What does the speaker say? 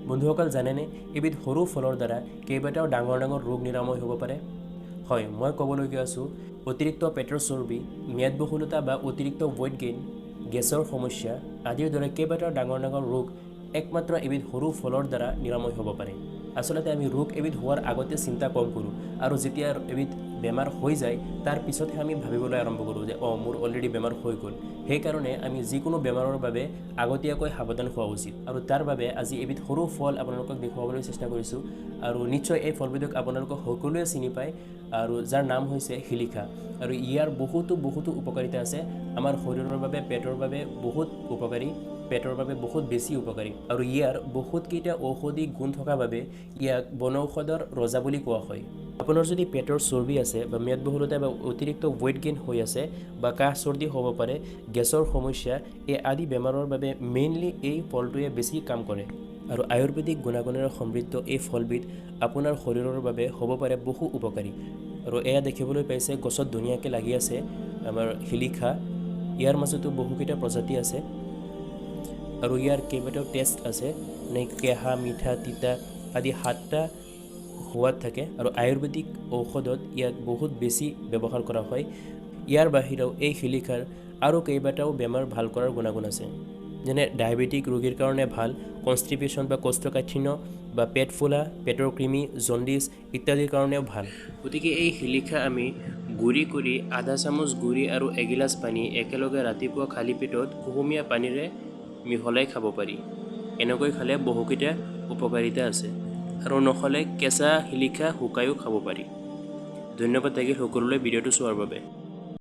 বন্ধুসকল জানেনে এবিধ সৰু ফলৰ দ্বাৰা কেইবাটাও ডাঙৰ ডাঙৰ ৰোগ নিৰাময় হ'ব পাৰে হয় মই ক'বলগীয়া আছোঁ অতিৰিক্ত পেটৰ চৰ্বি মেদবহুলতা বা অতিৰিক্ত ৱেইট গেইন গেছৰ সমস্যা আদিৰ দৰে কেইবাটাও ডাঙৰ ডাঙৰ ৰোগ একমাত্ৰ এবিধ সৰু ফলৰ দ্বাৰা নিৰাময় হ'ব পাৰে আচলতে আমি ৰোগ এবিধ হোৱাৰ আগতে চিন্তা কম কৰোঁ আৰু যেতিয়া এবিধ বেমাৰ হৈ যায় তাৰ পিছতহে আমি ভাবিবলৈ আৰম্ভ কৰোঁ যে মোৰ অলৰেডি বেমাৰ হৈ গ'ল সেইকাৰণে আমি যিকোনো বেমাৰৰ বাবে আগতীয়াকৈ সাৱধান হোৱা উচিত আৰু তাৰ বাবে আজি এবিধ সৰু ফল আপোনালোকক দেখুৱাবলৈ চেষ্টা কৰিছোঁ আৰু নিশ্চয় এই ফলবিধক আপোনালোকক সকলোৱে চিনি পায় আৰু যাৰ নাম হৈছে শিলিখা আৰু ইয়াৰ বহুতো উপকাৰিতা আছে আমাৰ শৰীৰৰ বাবে পেটৰ বাবে বহুত উপকাৰী পেটৰ বাবে বহুত বেছি উপকাৰী আৰু ইয়াৰ বহুতকেইটা ঔষধি গুণ থকা বাবে ইয়াক বনৌষধৰ ৰজা বুলি কোৱা হয় আপোনাৰ যদি পেটৰ চৰ্বি আছে বা মেদবহুলতা বা অতিৰিক্ত ৱেইট গেইন হৈ আছে বা কাহ চৰ্দি হ'ব পাৰে গেছৰ সমস্যা এই আদি বেমাৰৰ বাবে মেইনলি এই ফলটোৱে বেছি কাম কৰে আৰু আয়ুৰ্বেদিক গুণাগুণেৰে সমৃদ্ধ এই ফলবিধ আপোনাৰ শৰীৰৰ বাবে হ'ব পাৰে বহু উপকাৰী আৰু এয়া দেখিবলৈ পাইছে গছত ধুনীয়াকৈ লাগি আছে আমাৰ শিলিখা ইয়াৰ মাজতো বহুকেইটা প্ৰজাতি আছে আৰু ইয়াৰ কেইবাটাও টেষ্ট আছে মানে কেহা মিঠা তিতা আদি 7টা সোৱাদ থাকে আৰু আয়ুৰ্বেদিক ঔষধত ইয়াক বহুত বেছি ব্যৱহাৰ কৰা হয় ইয়াৰ বাহিৰেও এই শিলিখাৰ আৰু কেইবাটাও বেমাৰ ভাল কৰাৰ গুণাগুণ আছে যেনে ডায়েবেটিক ৰোগীৰ কাৰণে ভাল কনষ্টিপেশ্যন বা কোষ্ঠকাঠিন্য বা পেট ফুলা পেটৰ কৃমি জণ্ডিছ ইত্যাদিৰ কাৰণেও ভাল গতিকে এই শিলিখা আমি গুড়ি কৰি আধা চামুচ গুড়ি আৰু এগিলাচ পানী একেলগে ৰাতিপুৱা খালী পেটত কুহুমীয়া পানীৰে মিহলাই খাব পাৰি এনেকৈ খালে বহুকেইটা উপকাৰিতা আছে আৰু নহ'লে কেঁচা শিলিখা শুকায়ো খাব পাৰি ধন্যবাদ থাকিল সকলোলৈ ভিডিঅ'টো চোৱাৰ বাবে